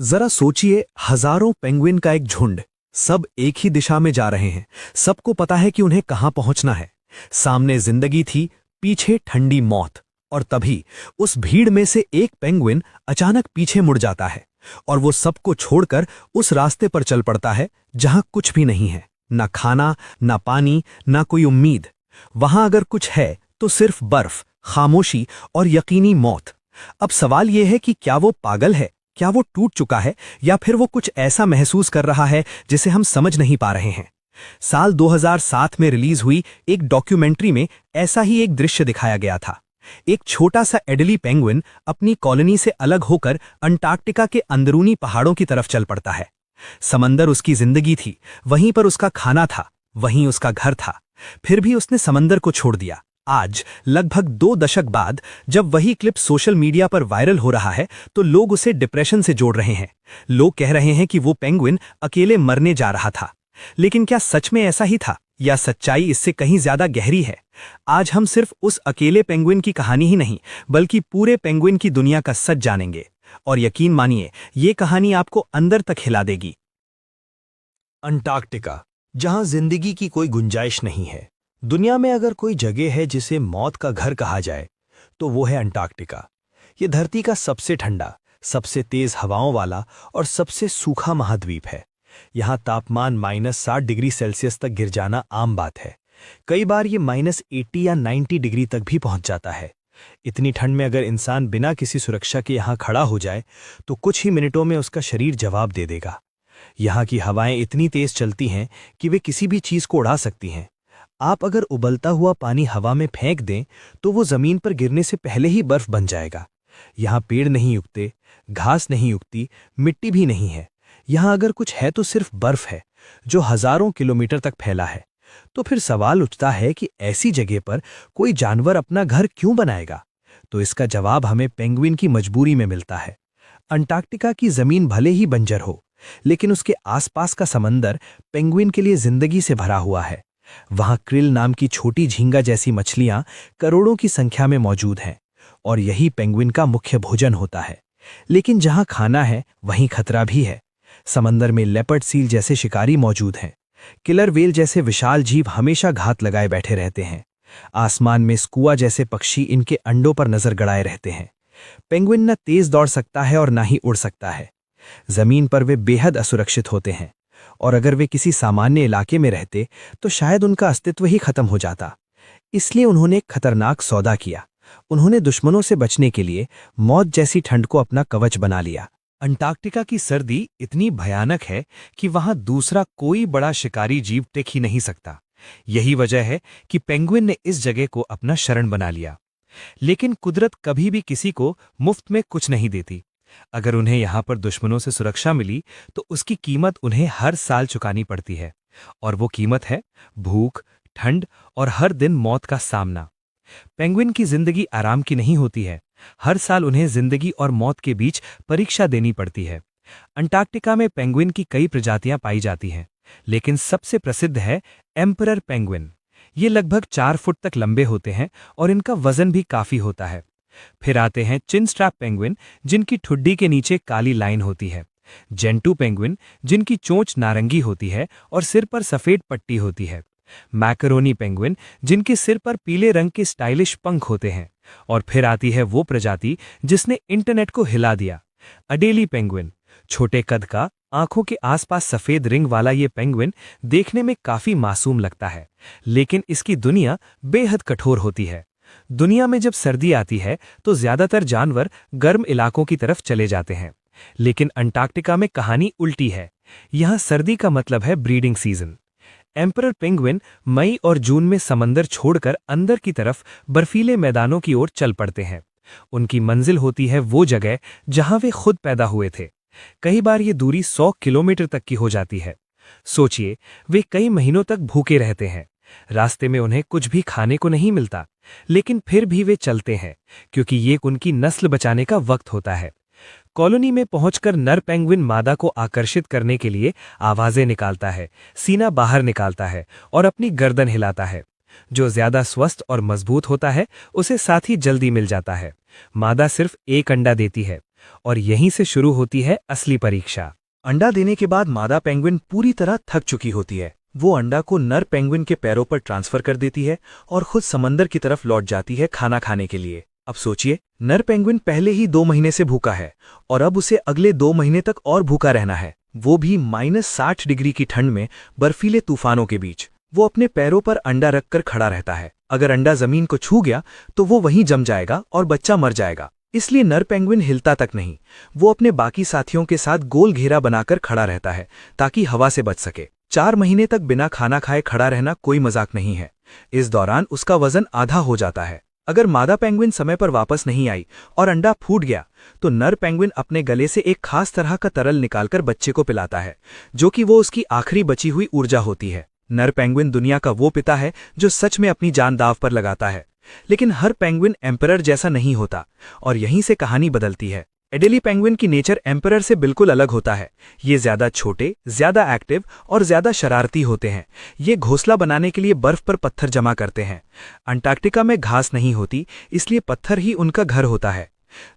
जरा सोचिए, हजारों पेंगुइन का एक झुंड, सब एक ही दिशा में जा रहे हैं। सबको पता है कि उन्हें कहां पहुंचना है। सामने जिंदगी थी, पीछे ठंडी मौत। और तभी उस भीड़ में से एक पेंगुइन अचानक पीछे मुड़ जाता है और वो सबको छोड़कर उस रास्ते पर चल पड़ता है जहां कुछ भी नहीं है, ना खाना, ना पानी, ना कोई उम्मीद। वहां अगर कुछ है तो सिर्फ बर्फ, खामोशी और यकीनी मौत। अब सवाल यह है कि क्या वो पागल है, क्या वो टूट चुका है, या फिर वो कुछ ऐसा महसूस कर रहा है जिसे हम समझ नहीं पा रहे हैं। साल 2007 में रिलीज हुई एक डॉक्यूमेंट्री में ऐसा ही एक दृश्य दिखाया गया था। एक छोटा सा एडली पेंगुइन अपनी कॉलोनी से अलग होकर अंटार्कटिका के अंदरूनी पहाड़ों की तरफ चल पड़ता है। समंदर उसकी जिंदगी थी, वहीं पर उसका खाना था, वहीं उसका घर था। फिर भी उसने समंदर को छोड़ दिया। आज लगभग 2 दशक बाद जब वही क्लिप सोशल मीडिया पर वायरल हो रहा है तो लोग उसे डिप्रेशन से जोड़ रहे हैं। लोग कह रहे हैं कि वो पेंगुइन अकेले मरने जा रहा था। लेकिन क्या सच में ऐसा ही था, या सच्चाई इससे कहीं ज्यादा गहरी है? आज हम सिर्फ उस अकेले पेंगुइन की कहानी ही नहीं, बल्कि पूरे पेंगुइन की दुनिया का सच जानेंगे। और यकीन मानिए, ये कहानी आपको अंदर तक हिला देगी। अंटार्कटिका, जहां जिंदगी की कोई गुंजाइश नहीं है। दुनिया में अगर कोई जगह है जिसे मौत का घर कहा जाए तो वो है अंटार्कटिका। ये धरती का सबसे ठंडा, सबसे तेज हवाओं वाला और सबसे सूखा महाद्वीप है। यहाँ तापमान -60 डिग्री सेल्सियस तक गिर जाना आम बात है। कई बार ये -80 या 90 डिग्री तक भी पहुंच जाता है। इतनी ठंड में अगर इंसान बिना किसी सुरक्षा के यहाँ खड़ा हो जाए तो कुछ ही मिनटों में उसका शरीर जवाब दे देगा। यहाँ की हवाएं इतनी तेज चलती हैं कि वे किसी भी चीज को उड़ा सकती हैं। आप अगर उबलता हुआ पानी हवा में फेंक दें तो वो जमीन पर गिरने से पहले ही बर्फ बन जाएगा। यहाँ पेड़ नहीं उगते, घास नहीं उगती, मिट्टी भी नहीं है। यहाँ अगर कुछ है तो सिर्फ बर्फ है, जो हजारों किलोमीटर तक फैला है। तो फिर सवाल उठता है कि ऐसी जगह पर कोई जानवर अपना घर क्यों बनाएगा? तो इसका जवाब हमें पेंगुइन की मजबूरी में मिलता है। अंटार्कटिका की जमीन भले ही बंजर हो, लेकिन उसके आसपास का समंदर पेंगुइन के लिए जिंदगी से भरा हुआ है। वहां क्रिल नाम की छोटी झींगा जैसी मछलियां करोड़ों की संख्या में मौजूद हैं, और यही पेंगुइन का मुख्य भोजन होता है। लेकिन जहां खाना है वहीं खतरा भी है। समंदर में लेपर्ड सील जैसे शिकारी मौजूद हैं। किलर वेल जैसे विशाल जीव हमेशा घात लगाए बैठे रहते हैं। आसमान में स्कुआ जैसे पक्षी इनके अंडों पर नजर गड़ाए रहते हैं। पेंगुइन न तेज दौड़ सकता है और ना ही उड़ सकता है। जमीन पर वे बेहद असुरक्षित होते हैं, और अगर वे किसी सामान्य इलाके में रहते तो शायद उनका अस्तित्व ही खत्म हो जाता। इसलिए उन्होंने एक खतरनाक सौदा किया। उन्होंने दुश्मनों से बचने के लिए मौत जैसी ठंड को अपना कवच बना लिया। अंटार्कटिका की सर्दी इतनी भयानक है कि वहां दूसरा कोई बड़ा शिकारी जीव टिक ही नहीं सकता। यही वजह है कि पेंगुइन ने इस जगह को अपना शरण बना लिया। लेकिन कुदरत कभी भी किसी को मुफ्त में कुछ नहीं देती। अगर उन्हें यहाँ पर दुश्मनों से सुरक्षा मिली तो उसकी कीमत उन्हें हर साल चुकानी पड़ती है। और वो कीमत है भूख, ठंड और हर दिन मौत का सामना। पेंगुइन की जिंदगी आराम की नहीं होती है। हर साल उन्हें जिंदगी और मौत के बीच परीक्षा देनी पड़ती है। अंटार्कटिका में पेंगुइन की कई प्रजातियां पाई जाती हैं, लेकिन सबसे प्रसिद्ध है एम्परर पेंगुइन। ये लगभग 4 फुट तक लंबे होते हैं और इनका वजन भी काफी होता है। फिर आते हैं चिन स्ट्रैप पेंगुइन, जिनकी ठुड्डी के नीचे काली लाइन होती है। जेंटू पेंगुइन, जिनकी चोंच नारंगी होती है और सिर पर सफेद पट्टी होती है। मैकरोनी पेंगुइन, जिनके सिर पर पीले रंग के स्टाइलिश पंख होते हैं। और फिर आती है वो प्रजाति जिसने इंटरनेट को हिला दिया, अडेली पेंगुइन। छोटे कद का, आंखों के आसपास सफेद रिंग वाला ये पेंगुइन देखने में काफी मासूम लगता है, लेकिन इसकी दुनिया बेहद कठोर होती है। दुनिया में जब सर्दी आती है तो ज्यादातर जानवर गर्म इलाकों की तरफ चले जाते हैं, लेकिन अंटार्कटिका में कहानी उल्टी है। यहां सर्दी का मतलब है ब्रीडिंग सीजन। एम्परर पेंगुइन मई और जून में समंदर छोड़कर अंदर की तरफ बर्फीले मैदानों की ओर चल पड़ते हैं। उनकी मंजिल होती है वो जगह जहां वे खुद पैदा हुए थे। कई बार ये दूरी 100 किलोमीटर तक की हो जाती है। सोचिए, वे कई महीनों तक भूखे रहते हैं। रास्ते में उन्हें कुछ भी खाने को नहीं मिलता, लेकिन फिर भी वे चलते हैं, क्योंकि ये उनकी नस्ल बचाने का वक्त होता है। कॉलोनी में पहुंचकर नर पेंगुइन मादा को आकर्षित करने के लिए आवाजें निकालता है, सीना बाहर निकालता है और अपनी गर्दन हिलाता है। जो ज्यादा स्वस्थ और मजबूत होता है उसे साथी जल्दी मिल जाता है। मादा सिर्फ एक अंडा देती है, और यहीं से शुरू होती है असली परीक्षा। अंडा देने के बाद मादा पेंगुइन पूरी तरह थक चुकी होती है। वो अंडा को नर पेंगुइन के पैरों पर ट्रांसफर कर देती है और खुद समंदर की तरफ लौट जाती है खाना खाने के लिए। अब सोचिए, नर पेंगुइन पहले ही 2 महीने से भूखा है और अब उसे अगले 2 महीने तक और भूखा रहना है, वो भी -60 डिग्री की ठंड में, बर्फीले तूफानों के बीच। वो अपने पैरों पर अंडा रखकर खड़ा रहता है। अगर अंडा जमीन को छू गया तो वो वहीं जम जाएगा और बच्चा मर जाएगा। इसलिए नर पेंगुइन हिलता तक नहीं। वो अपने बाकी साथियों के साथ गोल घेरा बनाकर खड़ा रहता है ताकि हवा से बच सके। 4 महीने तक बिना खाना खाए खड़ा रहना कोई मजाक नहीं है। इस दौरान उसका वजन आधा हो जाता है। अगर मादा पेंगुइन समय पर वापस नहीं आई और अंडा फूट गया तो नर पेंगुइन अपने गले से एक खास तरह का तरल निकालकर बच्चे को पिलाता है, जो कि वो उसकी आखिरी बची हुई ऊर्जा होती है। नर पेंगुइन दुनिया का वो पिता है जो सच में अपनी जान दांव पर लगाता है। लेकिन हर पेंगुइन एम्परर जैसा नहीं होता और यहीं से कहानी बदलती है। एडेली पेंगुइन की नेचर एम्परर से बिल्कुल अलग होता है। ये ज्यादा छोटे, ज्यादा एक्टिव और ज्यादा शरारती होते हैं। ये घोंसला बनाने के लिए बर्फ पर पत्थर जमा करते हैं। अंटार्कटिका में घास नहीं होती, इसलिए पत्थर ही उनका घर होता है।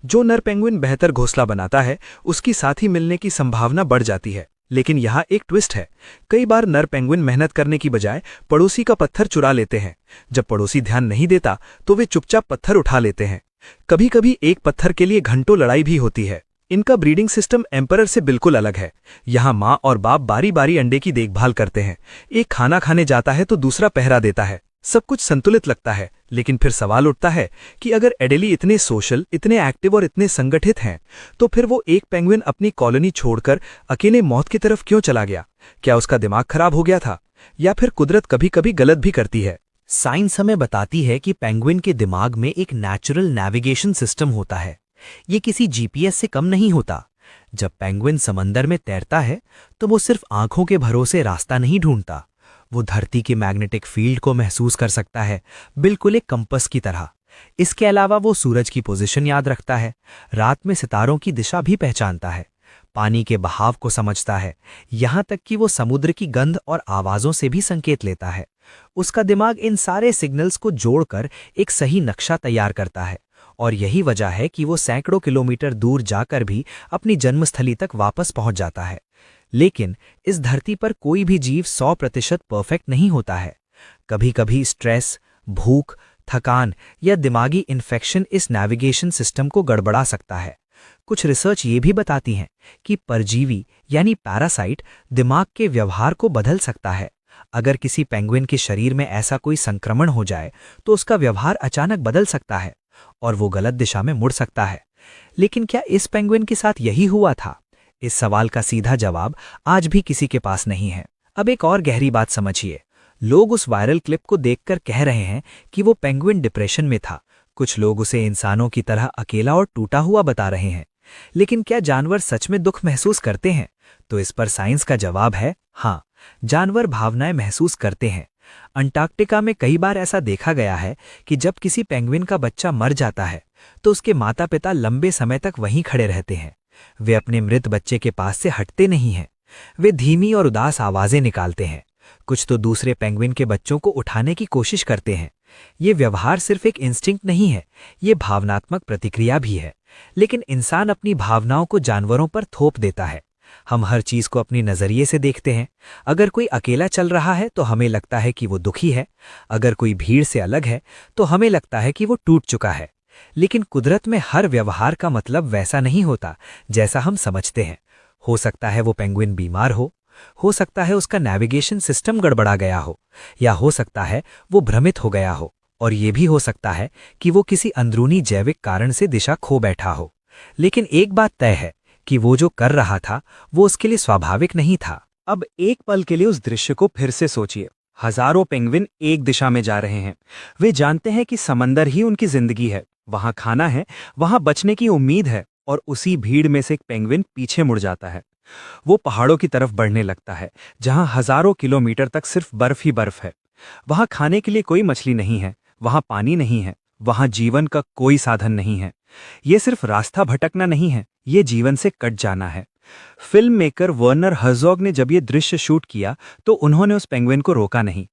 जो नर पेंगुइन बेहतर घोंसला बनाता है उसकी साथी मिलने की संभावना बढ़ जाती है। लेकिन यहाँ एक ट्विस्ट है। कई बार नर पेंगुइन मेहनत करने की बजाय पड़ोसी का पत्थर चुरा लेते हैं। जब पड़ोसी ध्यान नहीं देता तो वे चुपचाप पत्थर उठा लेते हैं। कभी कभी एक पत्थर के लिए घंटों लड़ाई भी होती है। इनका ब्रीडिंग सिस्टम एम्परर से बिल्कुल अलग है। यहाँ माँ और बाप बारी बारी अंडे की देखभाल करते हैं। एक खाना खाने जाता है तो दूसरा पहरा देता है। सब कुछ संतुलित लगता है, लेकिन फिर सवाल उठता है कि अगर एडेली इतने सोशल, इतने एक्टिव और इतने संगठित हैं, तो फिर वो एक पेंगुइन अपनी कॉलोनी छोड़कर अकेले मौत की तरफ क्यों चला गया? क्या उसका दिमाग खराब हो गया था, या फिर कुदरत कभी कभी गलत भी करती है? साइंस हमें बताती है कि पेंगुइन के दिमाग में एक नेचुरल नेविगेशन सिस्टम होता है। ये किसी जीपीएस से कम नहीं होता। जब पेंगुइन समंदर में तैरता है तो वो सिर्फ आंखों के भरोसे रास्ता नहीं ढूंढता, वो धरती के मैग्नेटिक फील्ड को महसूस कर सकता है, बिल्कुल एक कंपास की तरह। इसके अलावा वो सूरज की पोजीशन याद रखता है, रात में सितारों की दिशा भी पहचानता है, पानी के बहाव को समझता है, यहाँ तक कि वो समुद्र की गंध और आवाज़ों से भी संकेत लेता है। उसका दिमाग इन सारे सिग्नल्स को जोड़कर एक सही नक्शा तैयार करता है, और यही वजह है कि वो सैकड़ों किलोमीटर दूर जाकर भी अपनी जन्मस्थली तक वापस पहुंच जाता है। लेकिन इस धरती पर कोई भी जीव 100% परफेक्ट नहीं होता है। कभी कभी स्ट्रेस, भूख, थकान या दिमागी इन्फेक्शन इस नेविगेशन सिस्टम को गड़बड़ा सकता है। कुछ रिसर्च ये भी बताती हैं कि परजीवी यानी पैरासाइट दिमाग के व्यवहार को बदल सकता है। अगर किसी पेंगुइन के शरीर में ऐसा कोई संक्रमण हो जाए तो उसका व्यवहार अचानक बदल सकता है और वो गलत दिशा में मुड़ सकता है। लेकिन क्या इस पेंगुइन के साथ यही हुआ था? इस सवाल का सीधा जवाब आज भी किसी के पास नहीं है। अब एक और गहरी बात समझिए। लोग उस वायरल क्लिप को देखकर कह रहे हैं कि वो पेंगुइन डिप्रेशन में था। कुछ लोग उसे इंसानों की तरह अकेला और टूटा हुआ बता रहे हैं। लेकिन क्या जानवर सच में दुख महसूस करते हैं? तो इस पर साइंस का जवाब है हाँ, जानवर भावनाएं महसूस करते हैं। अंटार्कटिका में कई बार ऐसा देखा गया है कि जब किसी पेंगुइन का बच्चा मर जाता है तो उसके माता पिता लंबे समय तक वहीं खड़े रहते हैं। वे अपने मृत बच्चे के पास से हटते नहीं हैं। वे धीमी और उदास आवाजें निकालते हैं। कुछ तो दूसरे पेंगुइन के बच्चों को उठाने की कोशिश करते हैं। ये व्यवहार सिर्फ एक इंस्टिंक्ट नहीं है, ये भावनात्मक प्रतिक्रिया भी है। लेकिन इंसान अपनी भावनाओं को जानवरों पर थोप देता है। हम हर चीज को अपनी नजरिए से देखते हैं। अगर कोई अकेला चल रहा है तो हमें लगता है कि वो दुखी है। अगर कोई भीड़ से अलग है तो हमें लगता है कि वो टूट चुका है। लेकिन कुदरत में हर व्यवहार का मतलब वैसा नहीं होता जैसा हम समझते हैं। हो सकता है वो पेंगुइन बीमार हो सकता है उसका नेविगेशन सिस्टम गड़बड़ा गया हो, या हो सकता है वो भ्रमित हो गया हो, और ये भी हो सकता है कि वो किसी अंदरूनी जैविक कारण से दिशा खो बैठा हो। लेकिन एक बात तय है कि वो जो कर रहा था वो उसके लिए स्वाभाविक नहीं था। अब एक पल के लिए उस दृश्य को फिर से सोचिए। हजारों पेंगुइन एक दिशा में जा रहे हैं। वे जानते हैं कि समंदर ही उनकी जिंदगी है, वहां खाना है, वहां बचने की उम्मीद है, और उसी भीड़ में से एक पेंगुइन पीछे मुड़ जाता है। वो पहाड़ों की तरफ बढ़ने लगता है, जहां हजारों किलोमीटर तक सिर्फ बर्फ ही बर्फ है। वहां खाने के लिए कोई मछली नहीं है, वहां पानी नहीं है, वहां जीवन का कोई साधन नहीं है। ये सिर्फ रास्ता भटकना नहीं है, ये जीवन से कट जाना है। फिल्म मेकर वर्नर हर्ज़ोग ने जब ये दृश्य शूट किया तो उन्होंने उस पेंगुइन को रोका नहीं।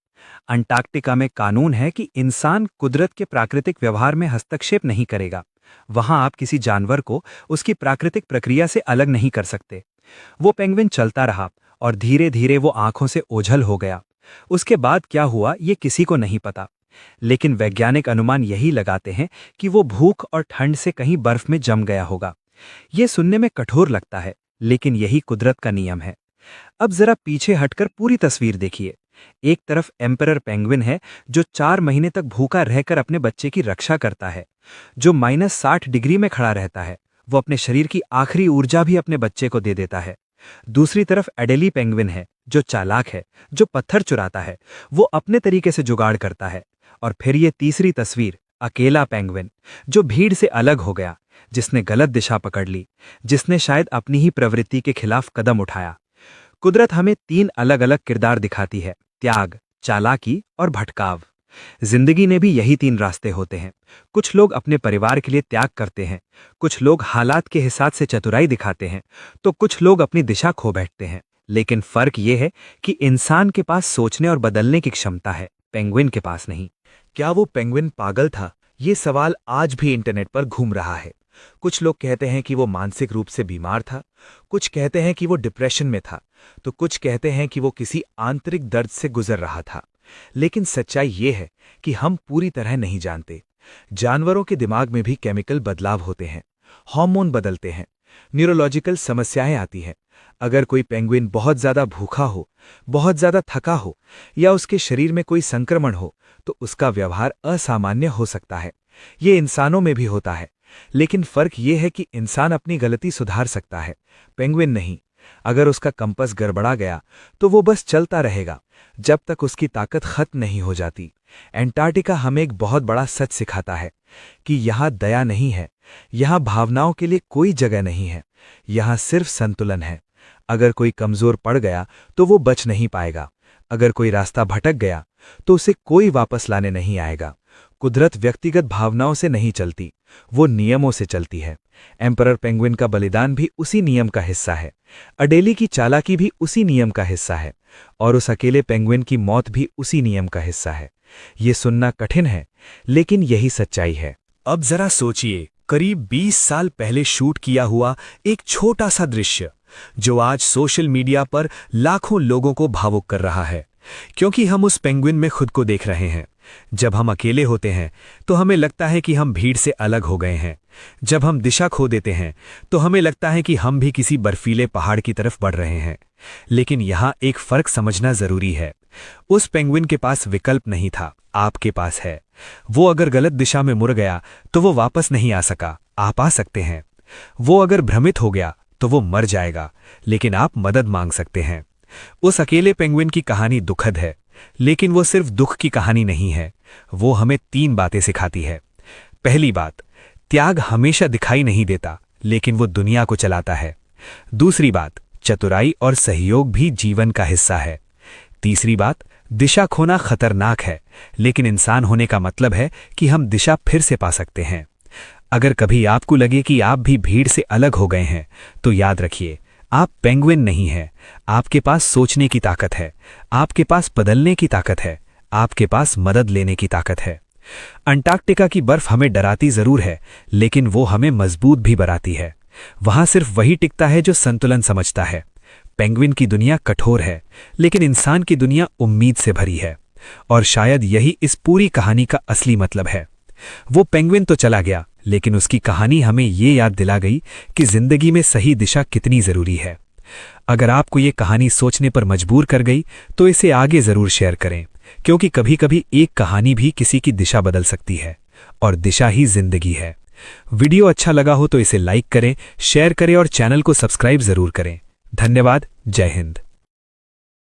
अंटार्कटिका में कानून है कि इंसान कुदरत के प्राकृतिक व्यवहार में हस्तक्षेप नहीं करेगा। वहां आप किसी जानवर को उसकी प्राकृतिक प्रक्रिया से अलग नहीं कर सकते। वो पेंगुइन चलता रहा और धीरे धीरे वो आंखों से ओझल हो गया। उसके बाद क्या हुआ ये किसी को नहीं पता, लेकिन वैज्ञानिक अनुमान यही लगाते हैं कि वो भूख और ठंड से कहीं बर्फ में जम गया होगा। ये सुनने में कठोर लगता है, लेकिन यही कुदरत का नियम है। अब जरा पीछे हटकर पूरी तस्वीर देखिए। एक तरफ एम्परर पेंगुइन है जो 4 महीने तक भूखा रहकर अपने बच्चे की रक्षा करता है, जो -60 डिग्री में खड़ा रहता है। वो अपने शरीर की आखिरी ऊर्जा भी अपने बच्चे को दे देता है। दूसरी तरफ एडेली पेंगुइन है जो चालाक है, जो पत्थर चुराता है, वो अपने तरीके से जुगाड़ करता है। और फिर ये तीसरी तस्वीर, अकेला पेंगुइन जो भीड़ से अलग हो गया, जिसने गलत दिशा पकड़ ली, जिसने शायद अपनी ही प्रवृत्ति के खिलाफ कदम उठाया। कुदरत हमें 3 अलग अलग किरदार दिखाती है, त्याग, चालाकी और भटकाव। जिंदगी में भी यही 3 रास्ते होते हैं। कुछ लोग अपने परिवार के लिए त्याग करते हैं, कुछ लोग हालात के हिसाब से चतुराई दिखाते हैं, तो कुछ लोग अपनी दिशा खो बैठते हैं। लेकिन फर्क ये है कि इंसान के पास सोचने और बदलने की क्षमता है, पेंगुइन के पास नहीं। क्या वो पेंगुइन पागल था? ये सवाल आज भी इंटरनेट पर घूम रहा है। कुछ लोग कहते हैं कि वो मानसिक रूप से बीमार था, कुछ कहते हैं कि वो डिप्रेशन में था, तो कुछ कहते हैं कि वो किसी आंतरिक दर्द से गुजर रहा था। लेकिन सच्चाई ये है कि हम पूरी तरह नहीं जानते। जानवरों के दिमाग में भी केमिकल बदलाव होते हैं, हार्मोन बदलते हैं, न्यूरोलॉजिकल समस्याएं आती हैं। अगर कोई पेंगुइन बहुत ज्यादा भूखा हो, बहुत ज्यादा थका हो या उसके शरीर में कोई संक्रमण हो, तो उसका व्यवहार असामान्य हो सकता है। ये इंसानों में भी होता है, लेकिन फर्क ये है कि इंसान अपनी गलती सुधार सकता है, पेंगुइन नहीं। अगर उसका कंपास गड़बड़ा गया तो वो बस चलता रहेगा जब तक उसकी ताकत खत्म नहीं हो जाती। एंटार्क्टिका हमें एक बहुत बड़ा सच सिखाता है कि यहाँ दया नहीं है, यहाँ भावनाओं के लिए कोई जगह नहीं है, यहाँ सिर्फ संतुलन है। अगर कोई कमजोर पड़ गया तो वो बच नहीं पाएगा। अगर कोई रास्ता भटक गया तो उसे कोई वापस लाने नहीं आएगा। कुदरत व्यक्तिगत भावनाओं से नहीं चलती, वो नियमों से चलती है। एम्परर पेंगुइन का बलिदान भी उसी नियम का हिस्सा है, अडेली की चालाकी भी उसी नियम का हिस्सा है, और उस अकेले पेंगुइन की मौत भी उसी नियम का हिस्सा है। ये सुनना कठिन है, लेकिन यही सच्चाई है। अब जरा सोचिए, करीब 20 साल पहले शूट किया हुआ एक छोटा सा दृश्य जो आज सोशल मीडिया पर लाखों लोगों को भावुक कर रहा है, क्योंकि हम उस पेंगुइन में खुद को देख रहे हैं। जब हम अकेले होते हैं तो हमें लगता है कि हम भीड़ से अलग हो गए हैं। जब हम दिशा खो देते हैं तो हमें लगता है कि हम भी किसी बर्फीले पहाड़ की तरफ बढ़ रहे हैं। लेकिन यहाँ एक फर्क समझना जरूरी है। उस पेंगुइन के पास विकल्प नहीं था, आपके पास है। वो अगर गलत दिशा में मुड़ गया तो वो वापस नहीं आ सका, आप आ सकते हैं। वो अगर भ्रमित हो गया तो वो मर जाएगा, लेकिन आप मदद मांग सकते हैं। उस अकेले पेंगुइन की कहानी दुखद है, लेकिन वो सिर्फ दुख की कहानी नहीं है। वो हमें 3 बातें सिखाती है। पहली बात, त्याग हमेशा दिखाई नहीं देता, लेकिन वो दुनिया को चलाता है। दूसरी बात, चतुराई और सहयोग भी जीवन का हिस्सा है। तीसरी बात, दिशा खोना खतरनाक है, लेकिन इंसान होने का मतलब है कि हम दिशा फिर से पा सकते हैं। अगर कभी आपको लगे कि आप भी भीड़ से अलग हो गए हैं, तो याद रखिए, आप पेंगुइन नहीं हैं। आपके पास सोचने की ताकत है, आपके पास बदलने की ताकत है, आपके पास मदद लेने की ताकत है। अंटार्कटिका की बर्फ हमें डराती जरूर है, लेकिन वो हमें मजबूत भी बनाती है। वहां सिर्फ वही टिकता है जो संतुलन समझता है। पेंगुइन की दुनिया कठोर है, लेकिन इंसान की दुनिया उम्मीद से भरी है। और शायद यही इस पूरी कहानी का असली मतलब है। वो पेंगुइन तो चला गया, लेकिन उसकी कहानी हमें ये याद दिला गई कि जिंदगी में सही दिशा कितनी जरूरी है। अगर आपको ये कहानी सोचने पर मजबूर कर गई, तो इसे आगे जरूर शेयर करें, क्योंकि कभी कभी एक कहानी भी किसी की दिशा बदल सकती है, और दिशा ही जिंदगी है। वीडियो अच्छा लगा हो तो इसे लाइक करें, शेयर करें और चैनल को सब्सक्राइब जरूर करें। धन्यवाद। जय हिंद।